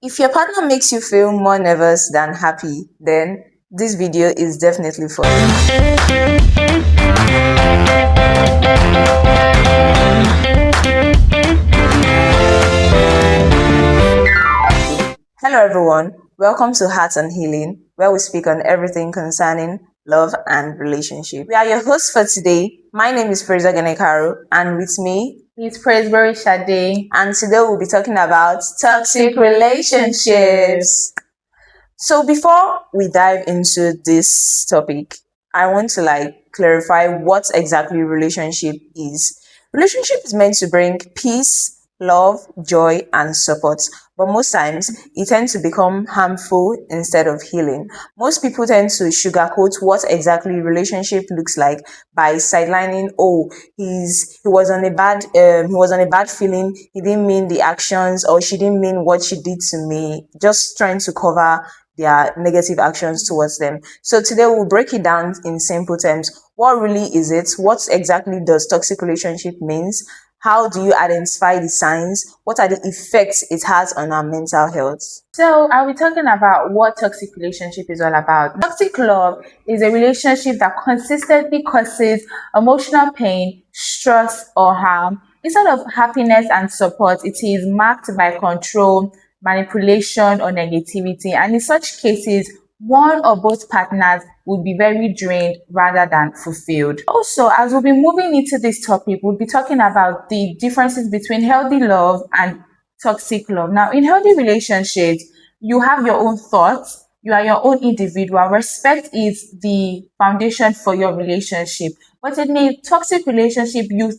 If your partner makes you feel more nervous than happy, then this video is definitely for you. Hello, everyone. Welcome to Heart and Healing, where we speak on everything concerning love and relationship. We are your hosts for today. My name is Fraser Ganekaru, and with me It's Praiseberry Sade. And today we'll be talking about toxic relationships. So before we dive into this topic, I want to clarify what exactly relationship is. Relationship is meant to bring peace, love, joy, and support. But most times it tends to become harmful instead of healing. Most people tend to sugarcoat what exactly relationship looks like by sidelining, oh, he was on a bad feeling, he didn't mean the actions, or she didn't mean what she did to me, just trying to cover their negative actions towards them. So today we'll break it down in simple terms. What really is it? What exactly does toxic relationship means? How do you identify the signs? What are the effects it has on our mental health? So, are we talking about what toxic relationship is all about? Toxic love is a relationship that consistently causes emotional pain, stress, or harm. Instead of happiness and support, it is marked by control, manipulation, or negativity. And in such cases, one or both partners would be very drained rather than fulfilled. Also, as we'll be moving into this topic, we'll be talking about the differences between healthy love and toxic love. Now, in healthy relationships, you have your own thoughts, you are your own individual. Respect is the foundation for your relationship. But in a toxic relationship, you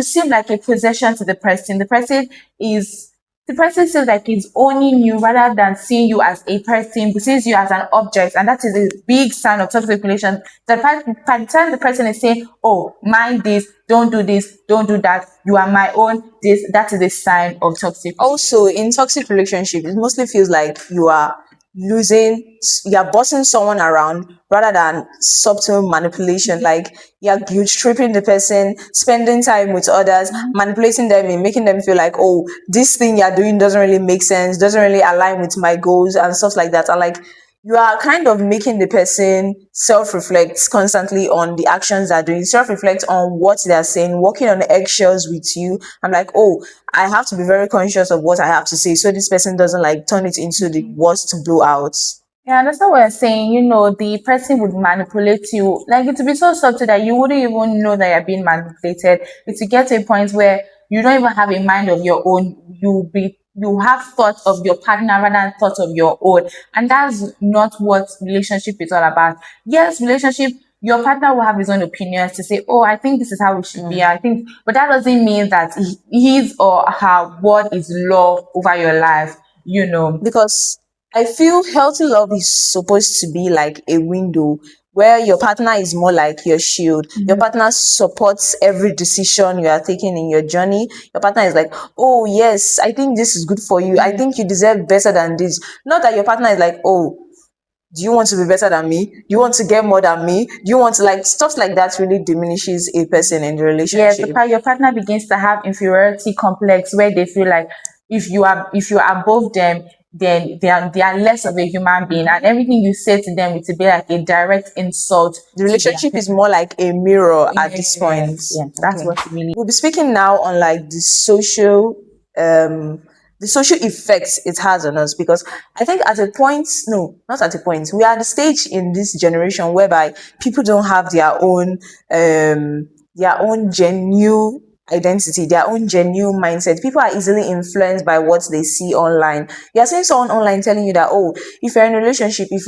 seem like a possession to the person. The person feels like he's owning you rather than seeing you as a person, but sees you as an object, and that is a big sign of toxic relation. By the time the person is saying, "Oh, mind this, don't do that, you are my own," that is a sign of toxic. Also, in toxic relationship, it mostly feels like you're bossing someone around rather than subtle manipulation. Like you're guilt tripping the person, spending time with others, manipulating them and making them feel like, oh, this thing you're doing doesn't really make sense, doesn't really align with my goals and stuff like that. And like you are kind of making the person self-reflect constantly on the actions they're doing, self-reflect on what they're saying, walking on eggshells with you. I'm like, oh, I have to be very conscious of what I have to say so this person doesn't like turn it into the worst blowout. Yeah, that's what we're saying. The person would manipulate you. Like it would be so subtle that you wouldn't even know that you're being manipulated. It will get to a point where you don't even have a mind of your own. You have thoughts of your partner rather than thoughts of your own. And that's not what relationship is all about. Yes, relationship, your partner will have his own opinions to say, oh, I think this is how it should be. I think, but that doesn't mean that his or her word is law over your life. Because I feel healthy love is supposed to be like a window where your partner is more like your shield. Your partner supports every decision you are taking in your journey. Your partner is like, oh, yes, I think this is good for you. I think you deserve better than this. Not that your partner is like, oh, do you want to be better than me? Do you want to get more than me? Do you want to like stuff like that really diminishes a person in the Yes, relationship? your partner begins to have inferiority complex where they feel like if you are above them, then they are less of a human being, and everything you say to them it will be like a direct insult. The relationship is more like a mirror at this point. Yes, that's Okay. what it really. We'll be speaking now on like the social effects it has on us, because I think at a point, no, not at a point, we are at the stage in this generation whereby people don't have their own genuine identity, their own genuine mindset. People are easily influenced by what they see online. You're seeing someone online telling you that, oh, if you're in a relationship, if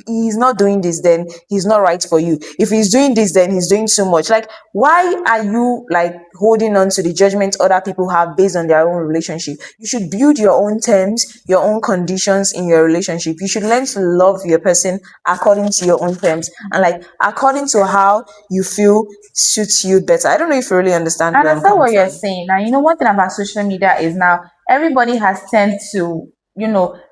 he's not doing this, then he's not right for you. If he's doing this, then he's doing too much. Like, why are you like holding on to the judgment other people have based on their own relationship? You should build your own terms, your own conditions in your relationship. You should learn to love your person according to your own terms and like according to how you feel suits you better. I don't know if you really understand I where I'm understand coming what you're from. saying. Now, one thing about social media is now everybody has tend to,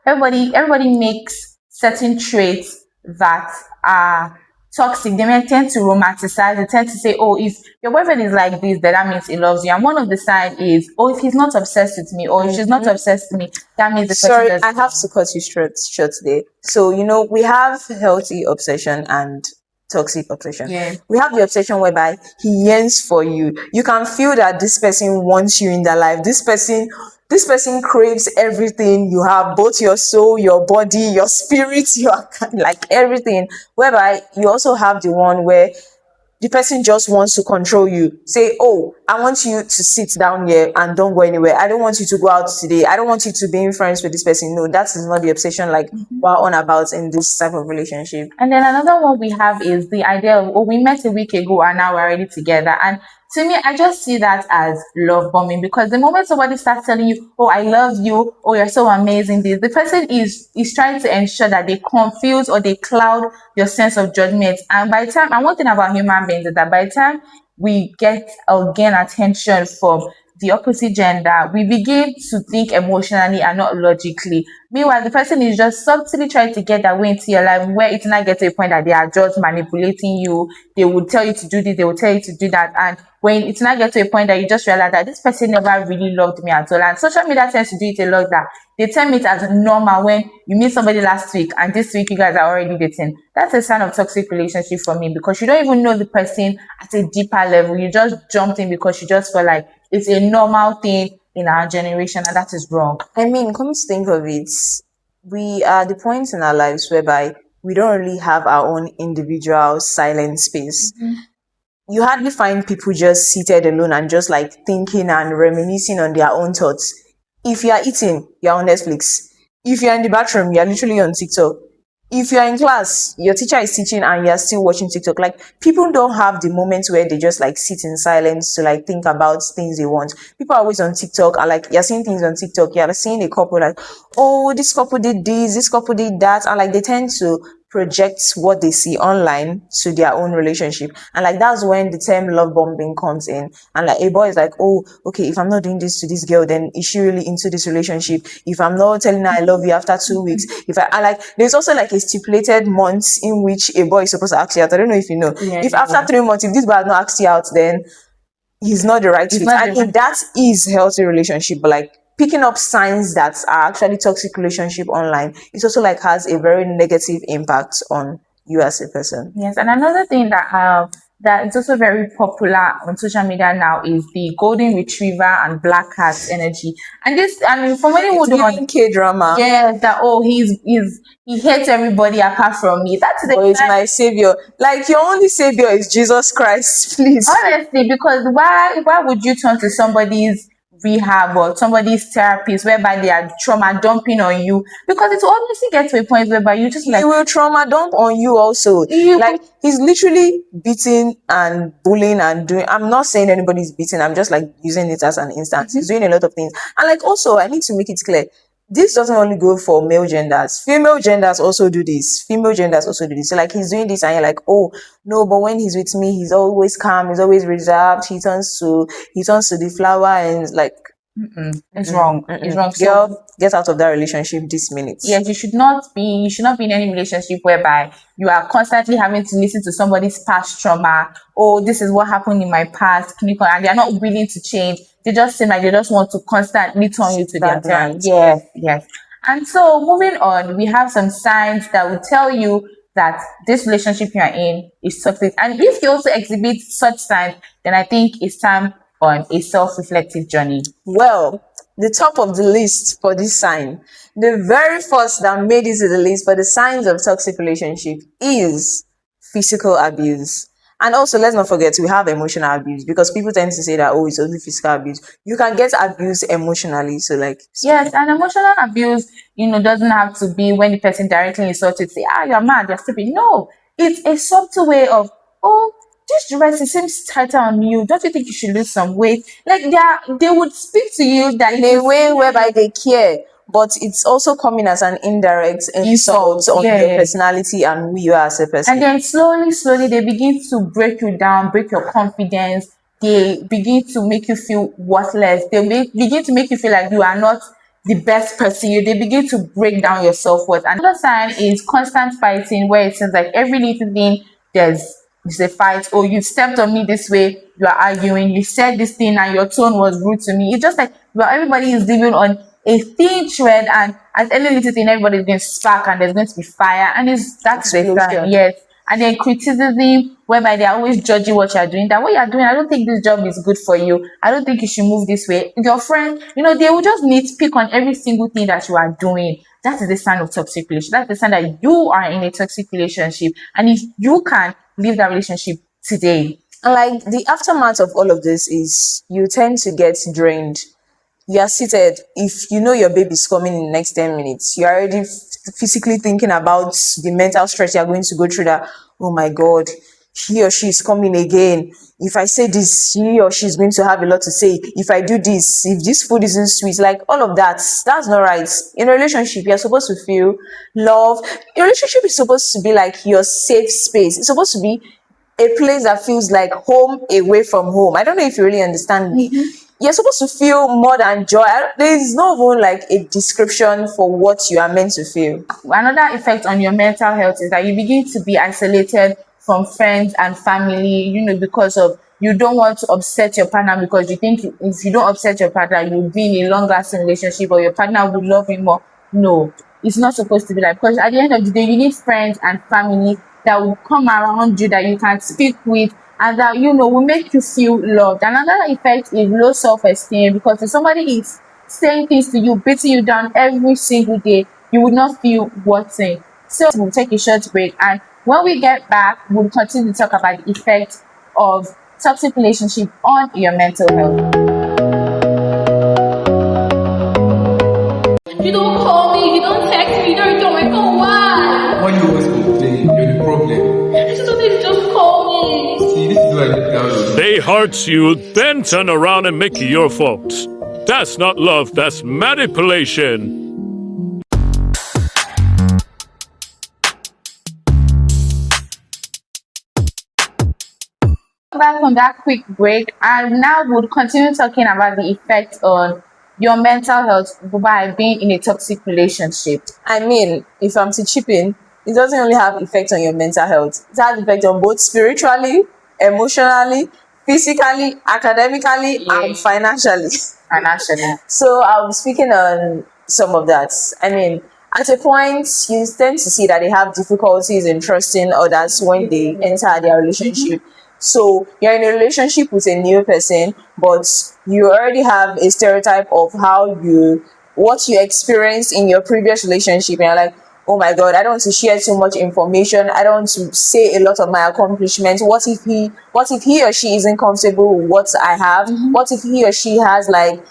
everybody makes certain traits that are toxic, they may tend to romanticize. They tend to say, oh, if your boyfriend is like this, then that means he loves you. And one of the signs is, oh, if he's not obsessed with me, or if she's not obsessed with me, that means the person Sorry, does. I have to cut you short there. So, we have healthy obsession and toxic obsession. Yeah. We have the obsession whereby he yearns for you. You can feel that this person wants you in their life. This person craves everything you have, both your soul, your body, your spirit, your like everything. Whereby you also have the one where the person just wants to control you. Say, oh, I want you to sit down here and don't go anywhere. I don't want you to go out today. I don't want you to be in friends with this person. No, that is not the obsession like we're on about in this type of relationship. And then another one we have is the idea of, oh, we met a week ago and now we're already together. And to me, I just see that as love bombing, because the moment somebody starts telling you, oh, I love you, oh, you're so amazing, this, the person is trying to ensure that they confuse or they cloud your sense of judgment. And by the time, and one thing about human beings is that by the time we get or gain attention from the opposite gender, we begin to think emotionally and not logically. Meanwhile, the person is just subtly trying to get their way into your life, where it not get to a point that they are just manipulating you. They will tell you to do this, they will tell you to do that. And when it's not get to a point that you just realize that this person never really loved me at all. And social media tends to do it a lot, that they tell me it as normal when you meet somebody last week and this week you guys are already dating. That's a sign of toxic relationship for me, because you don't even know the person at a deeper level. You just jumped in because you just feel like it's a normal thing in our generation, and that is wrong. I mean, come to think of it, we are at the point in our lives whereby we don't really have our own individual silent space. You hardly find people just seated alone and just like thinking and reminiscing on their own thoughts. If you are eating, you're on Netflix. If you're in the bathroom, you're literally on TikTok. If you're in class, your teacher is teaching and you're still watching TikTok. Like, people don't have the moments where they just like sit in silence to like think about things they want. People are always on TikTok, and like you're seeing things on TikTok, you're seeing a couple like, oh, this couple did this couple did that, and like they tend to project what they see online to their own relationship. And like that's when the term love bombing comes in. And like a boy is like, oh, okay, if I'm not doing this to this girl, then is she really into this relationship? If I'm not telling her I love you after 2 weeks, if I like, there's also like a stipulated months in which a boy is supposed to ask you out. I don't know if you know. Yeah, If after 3 months, if this boy has not asked you out, then he's not the right fit. not And the if that is healthy relationship, but like picking up signs that are actually toxic relationship online, it also like has a very negative impact on you as a person. Yes, and another thing that is also very popular on social media now is the golden retriever and black cat energy. And this, I mean, for many who It's don't, giving K-drama. yes, that, oh, he hates everybody apart from me. That's the Oh, it's my savior. Like, your only savior is Jesus Christ, please. honestly, because why would you turn to somebody's rehab or somebody's therapist whereby they are trauma dumping on you? Because it will obviously get to a point whereby you just He like, will trauma dump on you also. you Like, he's literally beating and bullying and doing. I'm not saying anybody's beating. I'm just like using it as an instance. He's doing a lot of things. And like, also, I need to make it clear. This doesn't only go for male genders. Female genders also do this. Female genders also do this. So like, he's doing this and you're like, oh no, but when he's with me, he's always calm. He's always reserved. He turns to the flower and like, it's wrong. It's wrong. So girl, get out of that relationship this minute. yes, you should not be in any relationship whereby you are constantly having to listen to somebody's past trauma. Oh, this is what happened in my past. Can you and they're not willing to change. They just seem like they just want to constantly turn you to their turn. Stagnant. Yes, yes. And so moving on, we have some signs that will tell you that this relationship you are in is toxic. And if you also exhibit such signs, then I think it's time on a self-reflective journey. Well, the top of the list for this sign, the very first that made it to the list for the signs of toxic relationship is physical abuse. And also, let's not forget, we have emotional abuse, because people tend to say that, oh, it's only physical abuse. You can get abused emotionally. So, like, Yes, and emotional abuse, doesn't have to be when the person directly insults you, say, you're mad, you're stupid. No, it's a subtle way of, oh, this dress it seems tighter on you. Don't you think you should lose some weight? Like they would speak to you that in a way whereby they care, but it's also coming as an indirect insult on your Yes. personality and who you are as a person. And then slowly, slowly, they begin to break you down, break your confidence. They begin to make you feel worthless. Begin to make you feel like you are not the best person. They begin to break down your self-worth. Another sign is constant fighting, where it seems like every little thing there's a fight, or you stepped on me this way, you are arguing, you said this thing and your tone was rude to me. It's just like, well, everybody is living on a thin thread, and at any little thing everybody is going to spark and there's going to be fire, and it's that is a sign, Explosion. yes. And then criticism, whereby they are always judging what you're doing. That what you're doing, I don't think this job is good for you. I don't think you should move this way. Your friend, they will just nitpick on every single thing that you are doing. That is the sign of toxic relationship. That's the sign that you are in a toxic relationship. And if you can leave that relationship today. And like the aftermath of all of this is you tend to get drained. You are seated. If you know your baby's coming in the next 10 minutes, you're already physically thinking about the mental stress you're going to go through that, oh my God, he or she is coming again. If I say this, he or she is going to have a lot to say. If I do this, if this food isn't sweet, like all of that, that's not right. In a relationship, you're supposed to feel love. A relationship is supposed to be like your safe space. It's supposed to be a place that feels like home away from home. I don't know if you really understand me. You're supposed to feel more than joy. There is no even like a description for what you are meant to feel. Another effect on your mental health is that you begin to be isolated from friends and family, because of you don't want to upset your partner, because you think if you don't upset your partner, you'll be in a long lasting relationship or your partner will love you more. No, it's not supposed to be like, because at the end of the day, you need friends and family that will come around you, that you can speak with, and that will make you feel loved. Another effect is low self-esteem, because if somebody is saying things to you, beating you down every single day, you would not feel worth it. So we'll take a short break, and when we get back, we'll continue to talk about the effect of toxic relationship on your mental health. You don't call me, you don't text me, you don't return my phone. Why? Why do you always complain? You're the problem. I just wanted to just call me. See, this is why I didn't tell you. They hurt you, then turn around and make it your fault. That's not love, that's manipulation. Back from that quick break, and now we'll continue talking about the effect on your mental health by being in a toxic relationship. I mean, if I'm to chip in, it doesn't only have effect on your mental health. It has effect on both spiritually, emotionally, physically, academically, and financially. Financially. So I'll be speaking on some of that. I mean, at a point, you tend to see that they have difficulties in trusting others when they enter their relationship. So you're in a relationship with a new person, but you already have a stereotype of what you experienced in your previous relationship. And you're like, oh my God, I don't want to share too much information. I don't want to say a lot of my accomplishments. What if he or she isn't comfortable with what I have? What if he or she has like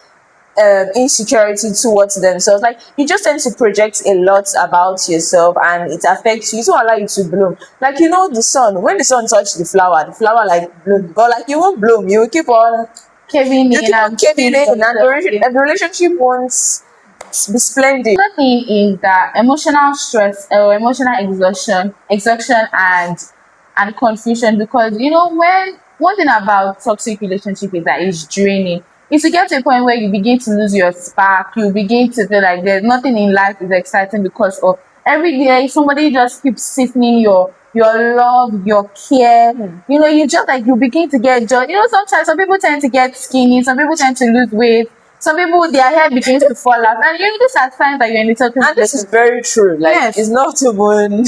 insecurity towards themselves? Like, you just tend to project a lot about yourself, and it affects you. It won't allow you to bloom. Like, the sun, when the sun touches the flower like bloom, but like you won't bloom. You will keep on Caving you in keep on and caving in, and feeling the relationship won't be splendid. another thing is that emotional stress or emotional exhaustion and confusion, because when one thing about toxic relationship is that it's draining. If you get to a point where you begin to lose your spark, you begin to feel like there's nothing in life is exciting, because of every day somebody just keeps siphoning your love, your care. You just like you begin to get judged. Sometimes some people tend to get skinny, some people tend to lose weight, some people their hair begins to fall out, and these are signs that you're in a toxic And this is very true. Like, Yes. it's not even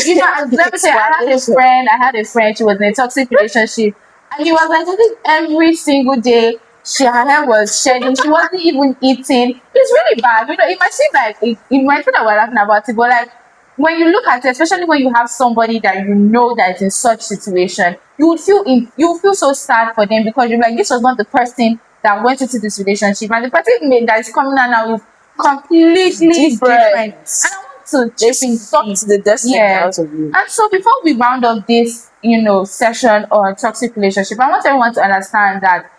let me say, I had a friend, she was in a toxic relationship, and he was like, I think every single day, her hair was shedding, she wasn't even eating. It's really bad. It might seem like, it might feel that we're laughing about it, but like, when you look at it, especially when you have somebody that that is in such situation, you will feel so sad for them, because you're like, this was not the person that went into this relationship, and the person that is coming out now is completely different. And I want to they sucked the destiny out of you. And so before we round up this, session on toxic relationship, I want everyone to understand that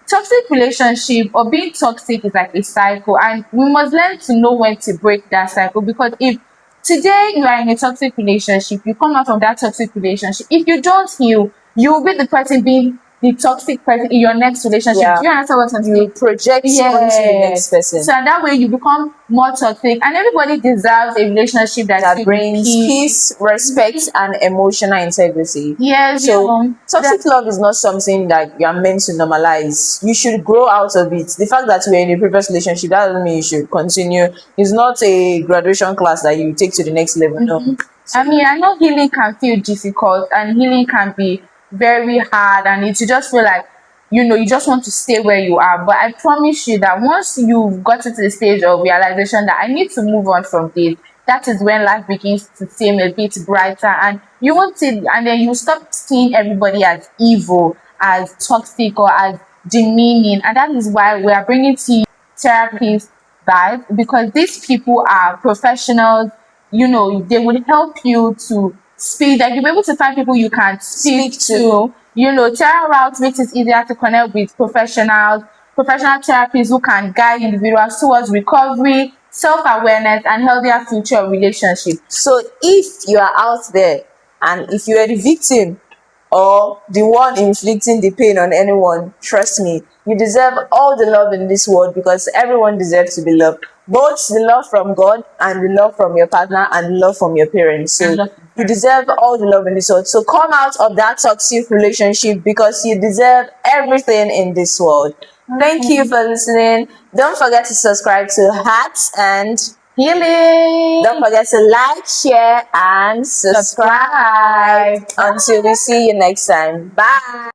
toxic relationship or being toxic is like a cycle, and we must learn to know when to break that cycle. Because if today you are in a toxic relationship, you come out from that toxic relationship, if you don't heal, you will be the person being the toxic person in your next relationship. Yeah. Do you understand what I'm You saying? project onto the next person. So that way you become more toxic, and everybody deserves a relationship that's That filled with brings peace, respect, and emotional integrity. Yes, So toxic love is not something that you are meant to normalize. You should grow out of it. The fact that you are in a previous relationship, that doesn't mean you should continue. It's not a graduation class that you take to the next level. No. I mean, I know healing can feel difficult and healing can be very hard, and you just feel like, you just want to stay where you are. But I promise you that once you've gotten to the stage of realization that I need to move on from this, that is when life begins to seem a bit brighter, and you won't see, and then you stop seeing everybody as evil, as toxic, or as demeaning. And that is why we are bringing to you therapists, guys, because these people are professionals. They would help you to speak, that you'll be able to find people you can speak to. Tarot routes makes it easier to connect with professional therapists who can guide individuals towards recovery, self-awareness, and healthier future relationships. So if you are out there and if you are the victim or the one inflicting the pain on anyone, trust me, you deserve all the love in this world, because everyone deserves to be loved. Both the love from God and the love from your partner and the love from your parents. So you deserve all the love in this world. So come out of that toxic relationship, because you deserve everything in this world. Thank you for listening. Don't forget to subscribe to Hats and Healing. don't forget to like, share, and subscribe. Until we see you next time. Bye.